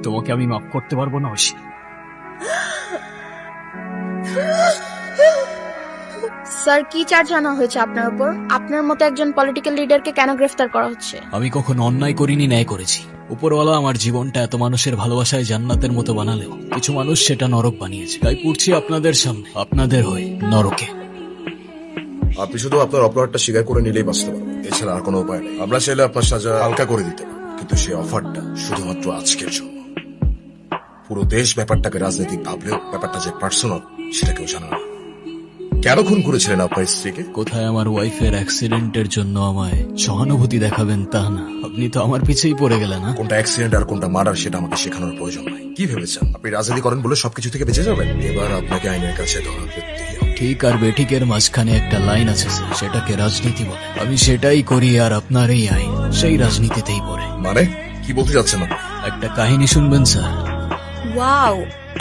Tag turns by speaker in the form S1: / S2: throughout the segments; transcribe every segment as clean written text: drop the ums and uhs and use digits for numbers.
S1: তোমাকে আমি মাফ করতে পারবো না ঐশী।
S2: স্যার, কি চার্জ আনা হয়েছে আপনার উপর? আপনার মতো একজন পলিটিক্যাল লিডারকে কেন গ্রেফতার করা হচ্ছে?
S1: আমি কখনো অন্যায় করিনি, ন্যায় করেছি। উপরওয়ালা আমার জীবনটা এত মানুষের ভালোবাসায় জান্নাতের মতো বানালেও কিছু মানুষ সেটা নরক বানিয়েছে। তাই পড়ছি আপনাদের সামনে, আপনাদের হয়ে নরকে।
S3: আপনি শুধু আপনার অপরাধটা স্বীকার করে নিলেই বাঁচতে পারবেন, এছাড়া আর কোনো উপায় নেই। আমরা চাইলে আপনার সাজা হালকা করে দিতে পারি, কিন্তু সেই অফারটা শুধুমাত্র আজকের জন্য। পুরো দেশ ব্যাপারটাকে রাজনৈতিক ভাবলেও ব্যাপারটা যে পার্সোনাল সেটা কেউ জানে না। কেন খুন করেছিলেন আপনার স্ত্রীকে?
S1: কোথায় আমার ওয়াইফের অ্যাক্সিডেন্টের জন্য আমায় সহানুভূতি দেখাবেন তা না, আপনি তো আমার পিছেই পড়ে গেলেন। না,
S3: কোনটা অ্যাক্সিডেন্ট আর কোনটা মার্ডার সেটা আমাকে শেখানোর প্রয়োজন নাই। কি ভেবেছেন আপনি রাজনীতি করেন বলে সবকিছু থেকে বেঁচে যাবেন? এবার আপনাকে আইনের কাছে ধরা পড়তেই হবে।
S1: ঠিক আর বেঠিকের মাঝখানে একটা লাইন আছে স্যার, সেটাকে রাজনীতি বলে। আমি সেটাই করি, আর আপনার এই আইন সেই রাজনীতিতেই পড়ে।
S3: মানে কি বলতে যাচ্ছেন আপনি?
S1: একটা কাহিনী শুনবেন স্যার?
S4: ওয়াও,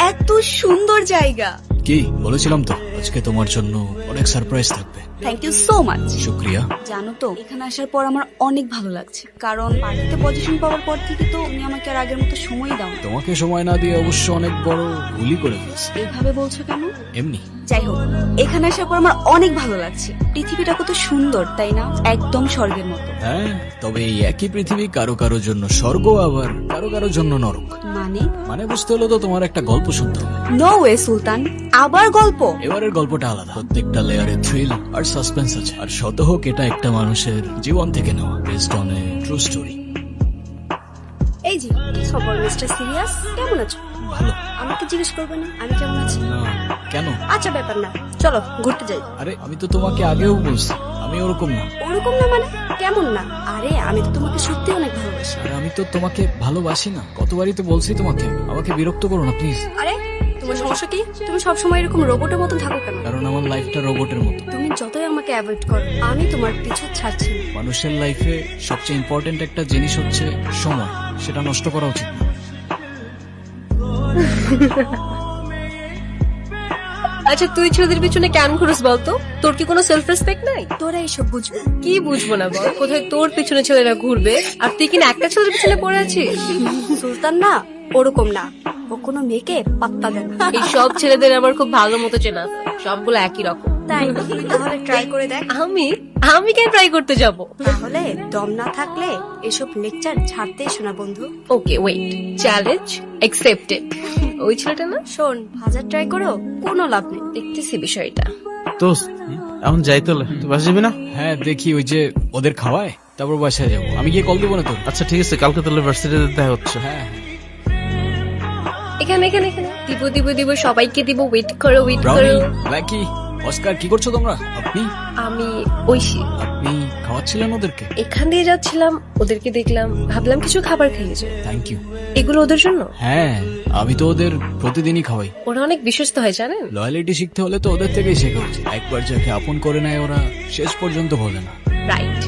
S4: এত সুন্দর জায়গা।
S1: কি বলেছিলাম তো, আজকে তোমার জন্য অনেক সারপ্রাইজ থাকবে।
S4: Thank you so much.
S1: শুক্রিয়া।
S4: জানো তো, এখানে আসার পর আমার অনেক ভালো লাগছে, কারণ পার্টিতে পজিশন পাওয়ার পর থেকে তো তুমি আমাকে আর আগের মতো সময় দাও না।
S1: তোমাকে সময় না দিয়ে অবশ্য অনেক বড় ভুলই করে ফেলছি।
S4: এইভাবে বলছো কেন?
S1: এমনি।
S4: যাই হোক, এখানে আসার পর আমার অনেক ভালো লাগছে। পৃথিবীটা কত সুন্দর, তাই না? একদম স্বর্গের মতো।
S1: হ্যাঁ, তবে এই একই পৃথিবী কারো কারো জন্য স্বর্গ, আবার কারো কারো জন্য নরক। মানে বুঝতে হলো তো তোমার একটা গল্প শুনতে হবে।
S4: নো ওয়ে সুলতান, আবার গল্প?
S1: এবারের গল্পটা আলাদা, প্রত্যেকটা লেয়ারে থ্রিল আর সাসপেন্স আছে। আর শত হোক এটা একটা মানুষের জীবন থেকে নেওয়া, based on a true story.
S4: এই যে খবর, মিস্টার সিরিয়াস, কেমন আছো?
S1: ভালো।
S4: আমাকে জিজ্ঞেস করবে না আমি কেমন আছি?
S1: না, কেন?
S4: আচ্ছা, ব্যাপার না, চলো ঘুরতে যাই।
S1: আরে আমি তো তোমাকে আগেও বলছি আমি ওরকম না।
S4: ওরকম না মানে কেমন না? আরে আমি তো তোমাকে সত্যি অনেক ভালোবাসি।
S1: আরে আমি তো তোমাকে ভালোবাসি না, কতবারই তো বলছি তোমাকে। আমাকে বিরক্ত করো না প্লিজ।
S4: আরে তোমার সমস্যা কি? তুমি সবসময় এরকম রোবটের মতো থাকো কেন?
S1: কারণ আমার লাইফটা রোবটের মতো।
S4: তুমি যতই আমাকে অ্যাভয়েড করো, আমি তোমার পিছু ছাড়ছি না।
S1: মানুষের লাইফে সবচেয়ে ইম্পর্টেন্ট একটা জিনিস হচ্ছে সময়, সেটা নষ্ট করা উচিত না।
S5: আচ্ছা, তুই ছেলেদের পিছনে কেন ঘুরস বলতো? তোর কি কোনো সেলফ রেসপেক্ট নাই?
S4: তোরা এইসব বুঝবে
S5: কি বুঝবো না বল? কোথায় তোর পিছনে ছেলেরা ঘুরবে আর তুই কিনা একটা ছেলের পিছনে পড়ে আছিস?
S4: সুলতান না ওরকম না, ও কোনো মেয়েকে পাত্তা দেয় না।
S5: এই সব ছেলেদের আমার খুব ভালো মতো চেনা আছে, সবগুলো একই রকম।
S4: তাই তুই তাহলে ট্রাই করে দেখ।
S5: আমি কেন ট্রাই করতে যাব?
S4: তাহলে দম না থাকলে এসব লেকচার ছাড়তে এসো না বন্ধু।
S5: Okay wait, challenge accepted. ওই ছেলেটা না,
S4: শোন, হাজার ট্রাই করো কোনো লাভ নেই।
S5: দেখতেছি বিষয়টা।
S6: দোস্ত এখন যাই তোলে, তুই বাসা যাবি না?
S1: হ্যাঁ দেখি, ওই যে ওদের খাওয়ায় তারপর বাসায় যাবো। আমি গিয়ে কল দেবো না তোর?
S6: আচ্ছা ঠিক আছে, কালকে তাহলে ভার্সিটিতে দেখা হচ্ছে।
S1: হ্যাঁ
S5: এখানে এখানে এখানে দিব সবাইকে দিব। ওয়েট করো
S1: ব্রাউনি, ব্ল্যাকি, অস্কার, কি করছো তোমরা? আপনি
S5: আমি ঐশী।
S1: আপনি খাওয়াচ্ছিলেন ওদেরকে?
S5: এখান দিয়ে যাচ্ছিলাম, ওদেরকে দেখলাম, ভাবলাম কিছু খাবার খেয়েছে।
S1: Thank you.
S5: এগুলো ওদের জন্য।
S1: হ্যাঁ, আমি তো ওদের প্রতিদিনই খাওয়াই।
S5: ওরা অনেক বিশ্বস্ত হয় জানেন।
S1: লয়ালিটি শিখতে হলে তো ওদের থেকেই শেখা উচিত। একবার যাকে আপন করে নেয় ওরা শেষ পর্যন্ত ভোলে না।
S5: রাইট।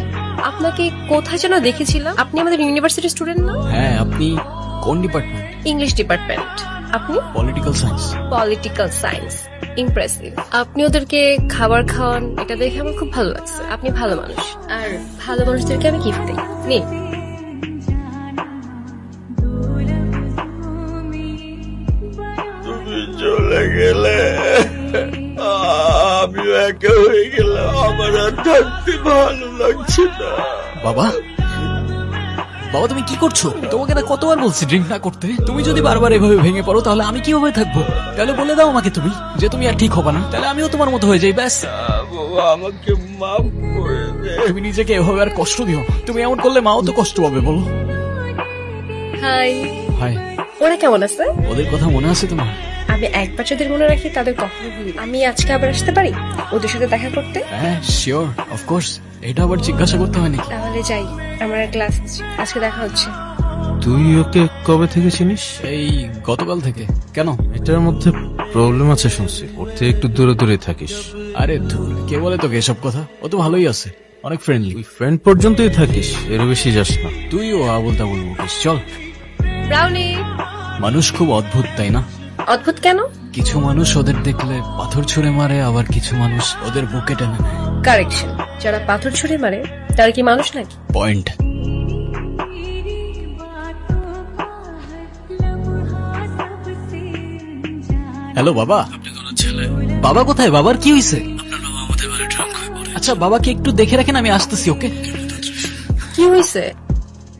S5: আপনাকে কোথায় যেন দেখেছিলাম। আপনি আমাদের ইউনিভার্সিটি স্টুডেন্ট না?
S1: হ্যাঁ, আপনি কোন ডিপার্টমেন্ট?
S5: English department. আপনি?
S1: Political science.
S5: Political science. Impressive. আপনি ওদেরকে খাবার খাওয়ান, এটা দেখে আমার খুব ভালো লাগছে। আপনি ভালো মানুষ, আর ভালো মানুষদেরকে আমি গিফট দিই। নিন।
S7: তুমি চলে গেলে আমি একা হয়ে গেলাম, আমার আর থাকতে ভালো লাগছে না।
S1: বাবা, বাবা তুমি কি করছো? তোমাকে না কতবার বলছি ড্রিঙ্ক না করতে। তুমি যদি বারবার এভাবে ভেঙে পড়ো তাহলে আমি কিভাবে থাকবো? তাহলে বলে দাও আমাকে তুমি যে তুমি আর ঠিক হবে না, তাহলে আমিও তোমার মতো হয়ে যাই, ব্যাস।
S7: বাবা আমাকে মাফ করে দে।
S1: তুমি নিজেকে এভাবে আর কষ্ট দিও না। তুমি এমন করলে মাও তো কষ্ট পাবে, বলো।
S5: হাই।
S1: হাই।
S5: ওরা কেমন আছে?
S1: ওদের কথা মনে আছে তোমার?
S5: আমি একবার যাদের মনে রাখি তাদের কখনো ভুলি না। আমি আজকে আবার আসতে পারি ওদের সাথে দেখা করতে?
S1: হ্যাঁ শিওর, অফকোর্স। এটা আবার জিজ্ঞাসা করতে হয় নাকি?
S5: তাহলে যাই, আমার ক্লাস আছে, আজকে দেখা হচ্ছে।
S6: তুই ওকে কবে থেকে চিনিস?
S1: এই গতকাল থেকে। কেন?
S6: এটার মধ্যে প্রবলেম আছে শুনছি, ওর থেকে একটু দূরে দূরে থাকিস।
S1: আরে ধুর, কে বলে তোকে এসব কথা? ও তো ভালোই আছে, অনেক ফ্রেন্ডলি।
S6: তুই ফ্রেন্ড পর্যন্তই থাকিস, এর বেশি যাস না।
S1: তুইও আবল তাবল বকিস, চল।
S5: ব্রাউনি।
S1: মানুষ খুব অদ্ভুত, তাই না?
S5: অদ্ভুত কেন?
S1: কিছু মানুষ ওদের দেখলে পাথর ছুঁড়ে মারে, আবার কিছু মানুষ ওদের বুকে টেনে নেয়।
S5: কারেকশন, যারা পাথর ছুঁড়ে মারে তারা কি মানুষ নাকি?
S1: পয়েন্ট। হ্যালো বাবা। বাবা কোথায়? বাবার কি হয়েছে? আচ্ছা বাবাকে একটু দেখে রাখেন, আমি আসতেছি। ওকে
S5: কি হয়েছে?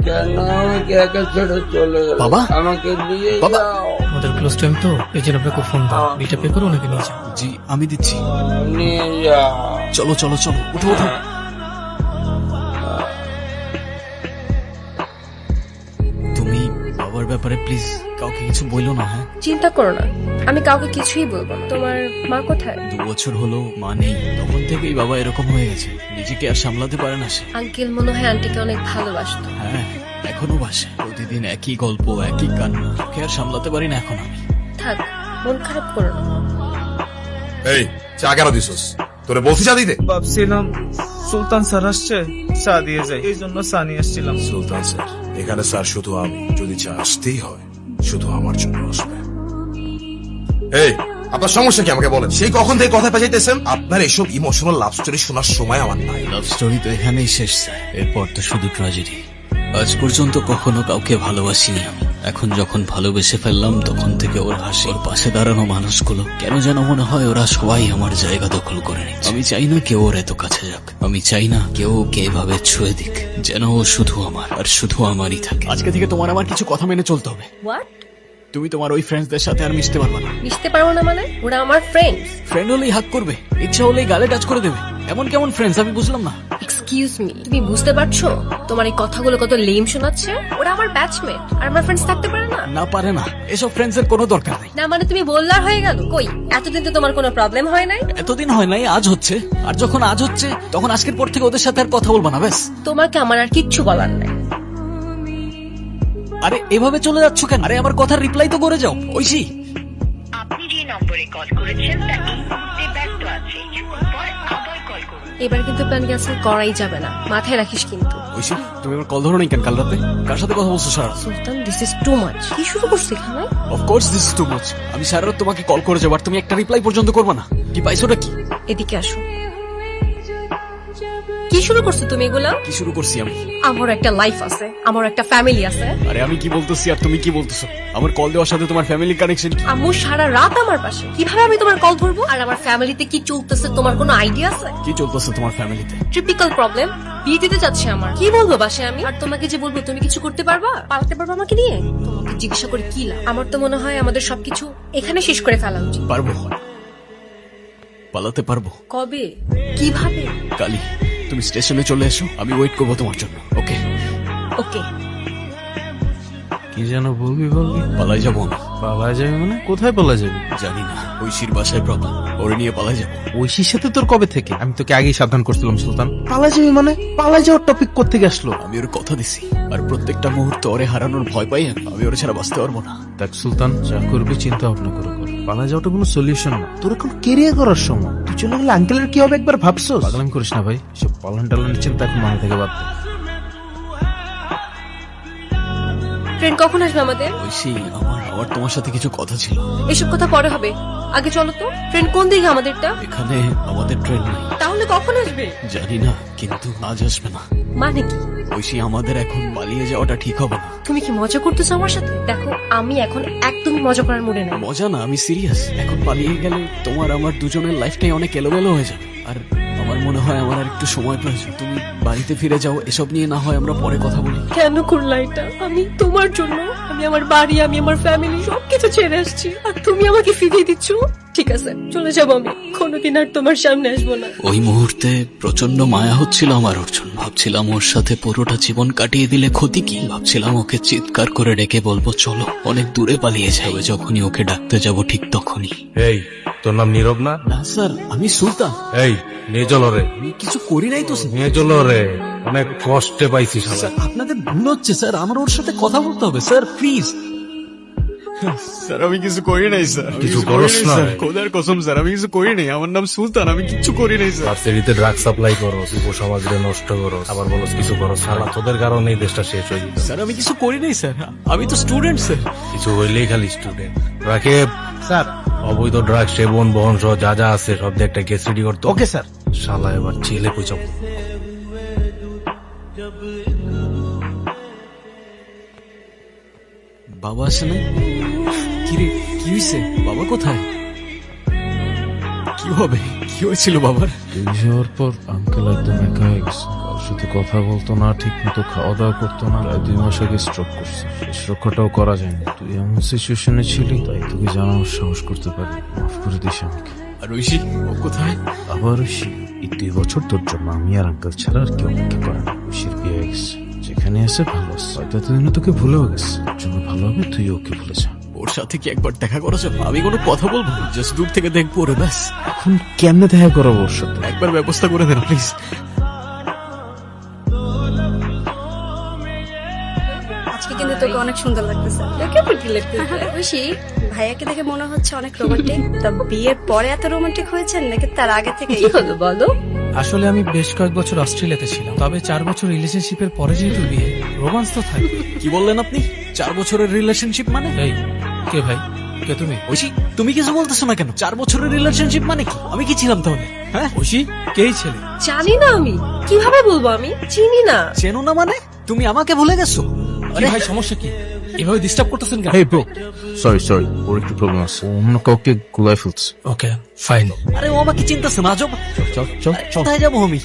S7: কেন আমাকে একা ছেড়ে চলে গেল?
S1: বাবা?
S7: আমাকে নিয়ে
S1: বাবা?
S7: যাও।
S8: আমাদের ক্লোজ টাইম তো এই জন্য আপনাকে ফোন দাও, বিলটা পে করে ওনাকে নিয়ে যাও।
S1: জি আমি দিচ্ছি।
S7: নিয়ে যাও।
S1: চলো চলো চলো, উঠো উঠো। তুমি বাবার ব্যাপারে প্লিজ কাউকে কিছু বইলো না, হ্যাঁ?
S5: চিন্তা করো না, আমি কাউকে কিছুই বলবো না। তোমার মা কোথায়?
S1: 2 বছর হলো মা নেই, তখন থেকেই বাবা এরকম হয়ে গেছে, নিজেকে আর সামলাতে পারে না সে।
S5: আঙ্কেল মনে হয় আন্টিকে অনেক ভালোবাসতো।
S1: হ্যাঁ এখনো বাসে, প্রতিদিন একই গল্প একই কান্না, ওকে আর সামলাতে পারি না এখন আমি।
S5: থাক, মন খারাপ করো না।
S3: এই চা কেন দিছস? তোরে বলছি চা দিতে।
S9: ভাবছিলাম সুলতান স্যার আসছে, চা দিয়ে যাই, এই জন্য চা নিয়ে আসছিলাম।
S3: সুলতান স্যার এখানে স্যার শুধু আমি, যদি চা আসতেই হয় শুধু আমার জন্য আসবে। এই আপনার সমস্যা কি আমাকে বলেন? সেই কখন থেকে কথা পেঁচাইতেছেন? আপনার এসব ইমোশনাল লাভ স্টোরি শোনার সময় আমার নাই।
S1: লাভ স্টোরি তো এখানেই শেষ স্যার, এরপর তো শুধু ট্র্যাজেডি। আজ পর্যন্ত কখনো কাউকে ভালোবাসিনি আমি, এখন যখন ভালোবেসে ফেললাম তখন থেকে ওর হাসি, ওর পাশে দাঁড়ানো মানুষগুলো কেন যেন মনে হয় ওরা সবাই আমার জায়গা দখল করে নিচ্ছে। আমি চাই না কেউ ওর এত কাছে যাক, আমি চাই না কেউ ওকে এভাবে ছুঁয়ে দিক, যেন ও শুধু আমার আর শুধু আমারই থাকে। আজকে থেকে তোমার আমার কিছু কথা মেনে চলতে হবে।
S5: হোয়াট?
S1: তুমি তোমার ওই ফ্রেন্ডসদের সাথে আর মিশতে পারবে না।
S5: মিশতে পারবো না মানে? ওরা আমার ফ্রেন্ডস।
S1: ফ্রেন্ড হলেই হাক করবে, ইচ্ছা হলেই গালে টাচ করে দেবে, এমন কেমন ফ্রেন্ডস আমি বুঝলাম না।
S5: এক্সকিউজ মি, তুমি বুঝতে পারছো তোমার এই কথাগুলো কত লেম শোনাচ্ছে? ওরা আমার ব্যাচমেট আর আমার ফ্রেন্ডস থাকতে পারে না?
S1: না পারে না, এসব ফ্রেন্ডস এর কোনো দরকার নেই।
S5: না মানে তুমি বললার হয়ে গেল? কই এতদিন তো তোমার কোনো প্রবলেম হয় নাই।
S1: এতদিন হয় নাই, আজ হচ্ছে, আর যখন আজ হচ্ছে তখন আজকের পর থেকে ওদের সাথে আর কথা বলবো না, ব্যাস।
S5: তোমাকে আমার আর কিচ্ছু বলার নাই।
S1: আরে এভাবে চলে যাচ্ছ কেন? আরে আমার কথার রিপ্লাই তো করে যাও। ঐশী,
S10: আপনি যে নম্বরে কল করেছেন তা এই মুহূর্তে ব্যস্ত আছে, কিছুক্ষণ পর আবার কল করুন।
S5: এবার কিন্তু প্ল্যান ক্যান্সেল করাই যাবে না, মাথায় রাখিস কিন্তু।
S1: ঐশী তুমি আমার কল ধরো নাই কেন কাল রাতে? কার সাথে কথা বলছো সারা?
S5: সুলতান, দিস ইজ টু মাচ। কি শুরু করছো এখানে?
S1: Of course this is too much. আমি সারা রাত তোমাকে কল করে যাবো আর তুমি একটা রিপ্লাই পর্যন্ত করবে না। কি পাইছোটা কি?
S5: এদিকে আসো। কি শুরু করছো তুমি এগুলা?
S1: কি শুরু করছি আমি?
S5: আমার একটা লাইফ আছে, আমার একটা ফ্যামিলি আছে।
S1: আরে আমি কি বলতেছি আর তুমি কি বলতেছো? আমার কল দেওয়ার সাথে তোমার ফ্যামিলি কানেকশন কি?
S5: আম্মু সারা রাত আমার পাশে, কিভাবে আমি তোমার কল ধরবো? আর আমার ফ্যামিলিতে কি চলতেছে তোমার কোনো আইডিয়া আছে?
S1: কি চলতেছে তোমার ফ্যামিলিতে?
S5: ট্রিপিক্যাল প্রবলেম, বিয়ে দিতে যাচ্ছে আমার। কি বলবো বাসে আমি? আর তোমাকে যে বলবো তুমি কিছু করতে পারবা, পালাতে পারবা আমাকে নিয়ে? তোমাকে জিজ্ঞাসা করে কি লাভ? আমার তো মনে হয় আমাদের সবকিছু এখানে শেষ করে ফেলা উচিত।
S1: পারবো, পালাতে পারবো।
S5: কবে? কিভাবে?
S1: কালি তুমি স্টেশনে চলে এসো, আমি ওয়েট করবো তোমার জন্য। ওকে?
S5: ওকে।
S6: কি যেন বলবি?
S1: পালাই যাবো আমি।
S6: পালা যাবে মানে? কোথায় পালা যাবি?
S1: জানি না, ঐশীর বাসায় প্রবলেম, ওরে নিয়ে পালাই যাবো।
S6: ঐশীর সাথে তোর কবে থেকে? আমি তোকে আগেই সাবধান করছিলাম সুলতান। পালা যাবি মানে? পালা যাওয়ার টপিক কোত্থেকে আসলো?
S1: আমি ওর কথা দিছি, আর প্রত্যেকটা মুহূর্তে ওরে হারানোর ভয় পাই আমি ওরে ছাড়া বাঁচতে পারবো না।
S6: দেখ সুলতান, যা করবি চিন্তা ভাবনা করে কর। পালা যাওয়াটা কোনো সলিউশন না, তোর এখন কেরিয়ার করার সময়। তুই চলে গেলে আঙ্কেলের কি হবে একবার ভাবছো? পাগলামি করিস না ভাই, সব পালন টালনের চিন্তা এখন মাথা থেকে বাদ দে।
S5: ট্রেন কখন আসবে আমাদের?
S1: ঐশী আমার তোমার সাথে কিছু কথা ছিল।
S5: এসব কথা পরে হবে, আগে চলো তো। ট্রেন কোন দিকে আমাদেরটা?
S1: এখানে আমাদের ট্রেন নাই।
S5: তাহলে কখন আসবে?
S1: জানি না, কিন্তু আজ আসবে না।
S5: মানে কি?
S1: ঐশী আমাদের এখন পালিয়ে যাওয়াটা ঠিক হবে না।
S5: তুমি কি মজা করতেছো আমার সাথে? দেখো আমি এখন একদমই মজা করার মুডে নাই।
S1: মজা না, আমি সিরিয়াস। এখন পালিয়ে গেলে তোমার আমার দুজনের লাইফটাই অনেক এলোমেলো হয়ে যাবে, আর আমার মনে হয় আমার আর একটু সময় প্রয়োজন। তুমি বাড়িতে ফিরে যাও, এসব নিয়ে না হয় আমরা পরে কথা বলি।
S5: কেন করলা এটা? আমি তোমার জন্য, আমি আমার বাড়ি, আমি আমার ফ্যামিলি সবকিছু ছেড়ে আসছি, আর তুমি আমাকে ফিরিয়ে দিচ্ছ? ঠিক আছে চলে যাবো, আমি কোনোদিন আর তোমার সামনে আসবো না।
S1: ওই মুহূর্তে প্রচন্ড মায়া হচ্ছিল আমার ওর জন্য। ভাবছিলাম ওর সাথে পুরোটা জীবন কাটিয়ে দিলে ক্ষতি কি। ভাবছিলাম ওকে চিৎকার করে ডেকে বলবো চলো অনেক দূরে পালিয়ে যাবে। যখনই ওকে ডাকতে যাব ঠিক তখনই।
S11: এই তোর নাম নীরব না?
S1: না স্যার, আমি সুলতান।
S11: এই নিয়ে চলো রে।
S1: আমি কিছু করি নাই তো স্যার।
S11: নিয়ে চলো রে, অনেক কষ্টে পাইছি শালা।
S1: স্যার আপনাদের ভুল হচ্ছে স্যার, আমার ওর সাথে কথা বলতে হবে স্যার, প্লিজ। স্যার আমি কিছু করি নাই স্যার,
S11: কিছু করস না?
S1: খোদার কসম স্যার আমি কিছু করি নাই। আমার নাম সুলতান, আমি কিছু করি নাই স্যার।
S11: ভার্সিটিতে ড্রাগ সাপ্লাই করো, যুব সমাজকে নষ্ট করো, আবার বলো কিছু করো। শালা তোদের কারণে এই দেশটা শেষ হয়ে যেত।
S1: স্যার আমি কিছু করি নাই স্যার, আমি তো স্টুডেন্ট স্যার।
S11: কিছু হইলেই খালি স্টুডেন্ট। রাখে স্যার, অবৈধ ড্রাগ সেবন বহন সহ যা যা আছে সব দিয়ে একটা কেস রেডি করতো।
S6: Okay sir.
S11: শালা এবার ছেলে পুচাবো।
S1: বাবা আসে না? কি রে, কি হয়েছে? বাবা কোথায়? কি হবে? কি হয়েছিল বাবার?
S6: তুই যাওয়ার পর আঙ্কেল একদম একা হয়ে গেছে। কারোর সাথে কথা বলতো না, ঠিক মতো খাওয়া দাওয়া করতো না। প্রায় 2 মাস আগে স্ট্রোক করছে। শেষ রক্ষাটাও করা যায়নি। তুই এমন সিচুয়েশনে ছিলি, তাই তোকে জানানোর সাহস করতে পারি। মাফ করে দিস আমাকে।
S1: আর ঐশী ও কোথায়?
S6: আবার ঐশী, এই 2 বছর তোর জন্য আমি আর আঙ্কেল ছাড়া আর কেউ অপেক্ষা করে না। ঐশীর বিয়ে হয়ে গেছে, যেখানে আছে ভালো আছে। হয়তো এতদিনে তোকে ভুলেও গেছে। তোর জন্য ভালো হবে তুই ওকে ভুলে যা।
S1: ওর সাথে কি একবার দেখা করা যাবে? আমি কোনো কথা বলবো, জাস্ট দূর থেকে দেখবো ওরে ব্যাস।
S6: এখন কেমনে দেখা করাবো ওর সাথে?
S1: একবার ব্যবস্থা করে দেন প্লিজ।
S4: আজকে কিন্তু তোকে অনেক সুন্দর লাগতেছে।
S5: দেখে pretty লাগতেছে।
S4: খুশি? ভাইয়াকে দেখে মনে হচ্ছে অনেক রোমান্টিক। তা বিয়ের পরে এত রোমান্টিক হয়েছেন নাকি তার আগে থেকে?
S5: কি হলো বলো?
S8: আসলে আমি বেশ কয়েক বছর অস্ট্রেলিয়াতে ছিলাম, তবে 4 বছর রিলেশনশিপের পরে যেহেতু বিয়ে, রোমান্স তো থাকবে।
S1: কি বললেন আপনি? 4 বছরের রিলেশনশিপ মানে?
S8: এই কে ভাই? কে তুমি?
S1: ঐশী তুমি কিছু বলতেছো না কেন? 4 বছরের রিলেশনশিপ মানে কি? আমি কি ছিলাম তাহলে? হ্যাঁ
S8: ঐশী কেই ছেলে?
S5: জানি না আমি, কিভাবে বলবো? আমি চিনি না।
S1: চেনো না মানে? তুমি আমাকে ভুলে গেছো?
S8: কি ভাই সমস্যা কি? এভাবে ডিস্টার্ব করতেছেন কেন?
S6: হেই ব্রো, সরি ওর একটু প্রবলেম আছে। ও অন্য কাউকে গুলাই ফেলছে।
S8: Okay fine.
S1: আরে ও আমাকে চিন্তাছে না, আজব।
S6: চল
S1: কোথায় যাবো আমি?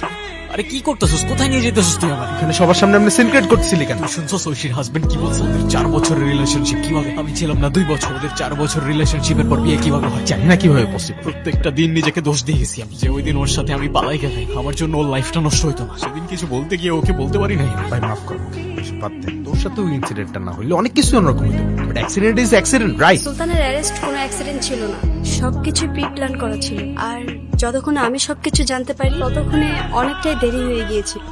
S1: আরে কি করতেছিস? কোথায় নিয়ে যেতেছিস তুই আমার?
S6: এখানে সবার সামনে আপনি সিনক্রেট করতেছিলি কেন?
S1: তুই শুনছো ঐশীর হাজবেন্ড কি বলছে? ওদের 4 বছরের রিলেশনশিপ কিভাবে? আমি ছিলাম না 2 বছর। ওদের 4 বছর রিলেশনশিপের পর বিয়ে কিভাবে হয়?
S6: জানি না কিভাবে পসিবল।
S1: প্রত্যেকটা দিন নিজেকে দোষ দিয়েছি আমি, যে ওই দিন ওর সাথে আমি পালাই গেলে আমার জন্য ওর লাইফটা নষ্ট হইতো না। সেদিন কিছু বলতে গিয়ে ওকে বলতে পারি নাই।
S6: ভাই মাফ কর, এসব বাদ দে। তোর সাথে ওই ইনসিডেন্টটা না হইলে অনেক কিছু অন্যরকম হইতো। But accident is accident, right?
S4: সুলতানের অ্যারেস্ট কোনো অ্যাক্সিডেন্ট ছিল না, সবকিছু প্রি প্ল্যান করা ছিল। আর যতক্ষণে আমি সবকিছু জানতে পারি ততক্ষণে অনেকটাই দেরি হয়ে গিয়েছিল।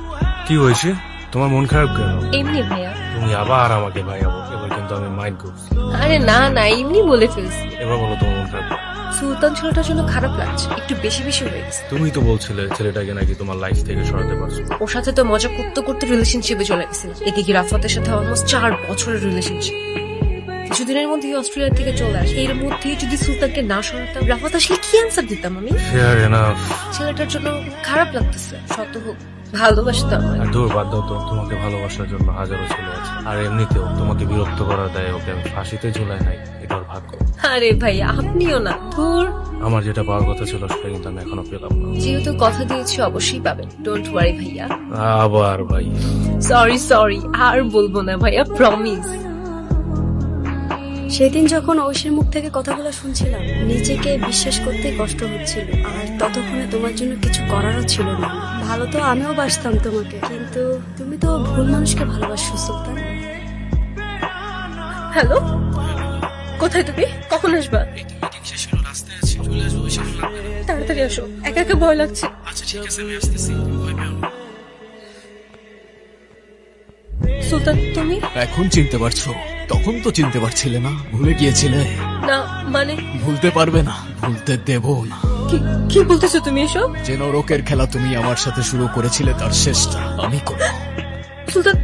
S11: কি হয়েছে? তোমার মন খারাপ কেন?
S5: এমনি ভাইয়া।
S11: তুমি আবার আমাকে ভাইয়া বলো। এবার কিন্তু আমি মাইন্ড করছি।
S5: আরে না না, এমনি বলে ফেলছি।
S11: এবার বলো তোমার মন খারাপ কেন?
S5: সুলতান ছেলেটার জন্য খারাপ লাগছে, একটু বেশি বেশি হয়ে গেছে।
S11: তুমি তো বলছিলে ছেলেটাকে নাকি তোমার লাইফ থেকে সরাতে পারছো।
S5: ওর সাথে তো মজা করতে করতে রিলেশনশিপে চলে গেছে। এদিকে রাফাতের সাথে অলমোস্ট 4 বছরের রিলেশনশিপ। কিছুদিনের মধ্যেই অস্ট্রেলিয়া থেকে চলে আসে। এর মধ্যে যদি সুলতানকে না সরাতাম, রাফাত আসলে কি অ্যান্সার দিতাম আমি?
S11: Fair enough.
S5: ছেলেটার জন্য খারাপ লাগতেছে। শত হোক ভালোবাসতাম।
S11: আর দূর বাদ দাও তো, তোমাকে ভালোবাসার জন্য হাজারো ছেলে আছে। আর এমনিতেও তোমাকে বিরক্ত করার দায় ওকে আমি ফাঁসিতে ঝুলাই নাই, এটার ভাগ্য।
S5: আরে ভাই আপনিও না, ধুর।
S11: আমার যেটা পাওয়ার কথা ছিল সেটা কিন্তু আমি এখনো পেলাম না।
S5: যেহেতু কথা দিয়েছি অবশ্যই পাবেন, ডোন্ট ওয়ারি ভাইয়া।
S11: আবার ভাই?
S5: সরি আর বলবো না ভাইয়া, প্রমিস।
S4: সেদিন যখন ঐশীর মুখ থেকে কথাগুলো শুনছিলাম, নিজেকে বিশ্বাস করতে কষ্ট হচ্ছিল। আর ততক্ষণে তোমার জন্য কিছু করারও ছিল না। ভালো তো আমিও বাসতাম তোমাকে, কিন্তু তুমি তো ভুল মানুষকে ভালোবাসো সুলতান।
S5: হ্যালো, কোথায় তুমি? কখন আসবা? তাড়াতাড়ি আসো, একা একা ভয় লাগছে।
S8: আচ্ছা ঠিক আছে, আমি আসতেছি, ভয় পেও না।
S5: সুলতান তুমি?
S1: এখন চিনতে পারছো? তখন তো চিনতে পারছিলে না, ভুলে গিয়েছিলে।
S5: না মানে?
S1: ভুলতে পারবে না, ভুলতে দেব না।
S5: কি বলতেছো তুমি এসব?
S1: যে নরকের খেলা তুমি আমার সাথে শুরু করেছিলে তার শেষটা আমি করব।
S5: সুলতান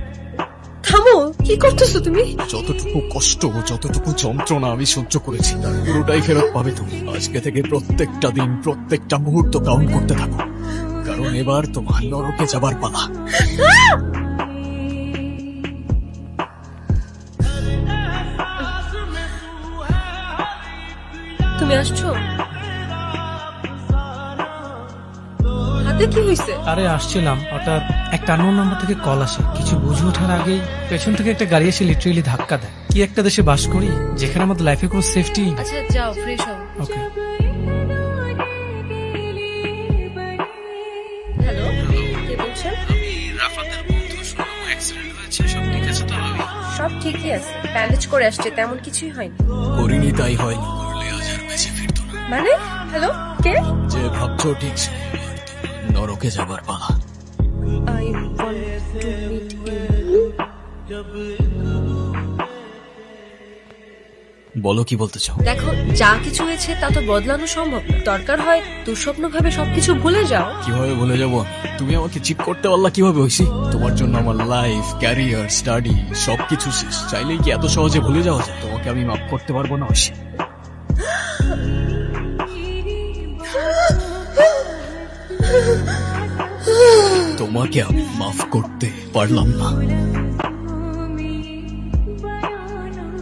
S5: থামো, কি করতেছো তুমি?
S1: যতটুকু কষ্ট, যতটুকু যন্ত্রণা আমি সহ্য করেছি তার পুরোটাই ফেরত পাবে তুমি। আজকে থেকে প্রত্যেকটা দিন, প্রত্যেকটা মুহূর্ত কাউন্ট করতে থাকো, কারণ এবার তোমার নরকে যাবার পালা।
S5: তুমি আসছো? হাতে কি হয়েছে?
S8: আরে আসছিলাম, হঠাৎ একটা আননোন নাম্বার থেকে কল আসে। কিছু বুঝে ওঠার আগেই পেছন থেকে একটা গাড়ি এসে লিটারেলি ধাক্কা দেয়। কি একটা দেশে বাস করি যেখানে আমাদের লাইফে কোনো সেফটি।
S5: আচ্ছা যাও, ফ্রেশ হও।
S8: ওকে।
S5: হ্যালো, কে বলছেন?
S8: আমি রাফাতের বন্ধু, শুনলাম অ্যাক্সিডেন্ট হয়েছে, সব ঠিক আছে তো? আমি
S5: সব ঠিকই আছে, ব্যান্ডেজ করে আসছে, তেমন কিছুই হয়নি।
S1: করিনি তাই হয়নি, করলে আজ আর বেঁচে ফিরতো না।
S5: মানে? হ্যালো, কে?
S1: যে ভাবছো ঠিক সে, নরকে যাবার পালা।
S4: I want to meet you.
S1: বলো কি বলতে চাও?
S5: দেখো, যা কিছু হয়েছে তা তো বদলানো সম্ভব না। দরকার হয় দুঃস্বপ্ন ভাবে সবকিছু ভুলে যাও।
S1: কিভাবে ভুলে যাবো? তুমি আমাকে চিট করতে পারলা কিভাবে হইছি? তোমার জন্য আমার লাইফ, ক্যারিয়ার, স্টাডি সবকিছু শেষ। চাইলেই কি এত সহজে ভুলে যাওয়া যায়? তোমাকে আমি মাফ করতে পারবো না ঐশী। তোমাকে আমি মাফ করতে পারলাম না।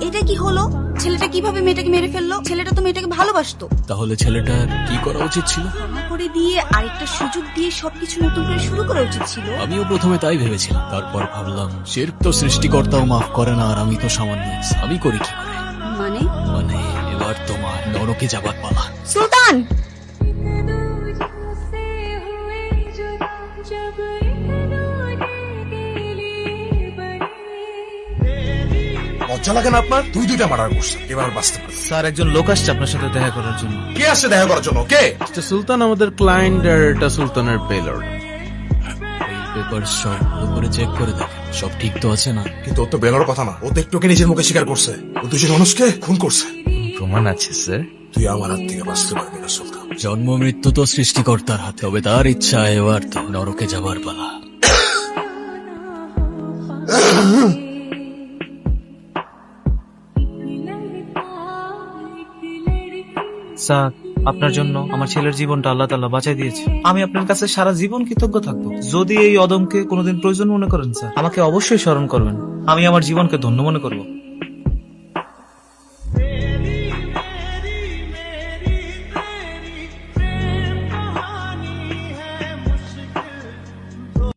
S4: এটা এটা কি হলো? ছেলেটা কিভাবে মেয়েটাকে মেরে ফেললো? ছেলেটা তো মেয়েটাকে ভালোবাসতো।
S1: তাহলে ছেলেটার কি করা উচিত ছিল?
S4: ক্ষমা করে দিয়ে আরেকটা সুযোগ দিয়ে সবকিছু নতুন করে শুরু করা উচিত ছিল।
S1: আমিও প্রথমে তাই ভেবেছিলাম, তারপর ভাবলাম শিরক তো সৃষ্টিকর্তাও মাফ করে না, আর আমি তো সামান্য আমি করি কি করে?
S4: মানে
S1: মানে এবার তোমার নরকে যাবার পালা।
S4: সুলতান,
S3: লজ্জা লাগে না আপনার? দুইটা মার্ডার করছে, এবার বাঁচতে পারবে।
S9: স্যার একজন লোক আসছে আপনার সাথে দেখা করার জন্য।
S3: কে আসছে দেখা করার জন্য? কে?
S6: সুলতান আমাদের ক্লায়েন্ট, আর এটা সুলতানের পেলার।
S1: পেপার সব উপরে চেক করে দেখেন সব ঠিক তো আছে না?
S3: কিন্তু ওর তো বেরোর কথা না, ও তো একটুকে নিজের মুখে স্বীকার করছে ও দুজন মানুষকে খুন করছে।
S6: প্রমাণ আছে স্যার।
S3: তুই আমার হাত থেকে বাঁচতে পারবি না সুলতান।
S1: জন্ম মৃত্যু তো সৃষ্টিকর্তার হাতে, তবে তার ইচ্ছা এবার তো নরকে যাবার পালা।
S9: স্যার আপনার জন্য আমার ছেলের জীবনটা আল্লাহ তাআলা বাঁচাই দিয়েছে। আমি আপনার কাছে সারা জীবন কৃতজ্ঞ থাকবো। যদি এই অদমকে কোনোদিন প্রয়োজন মনে করেন স্যার, আমাকে অবশ্যই স্মরণ করবেন। আমি আমার জীবনকে ধন্য মনে করবো।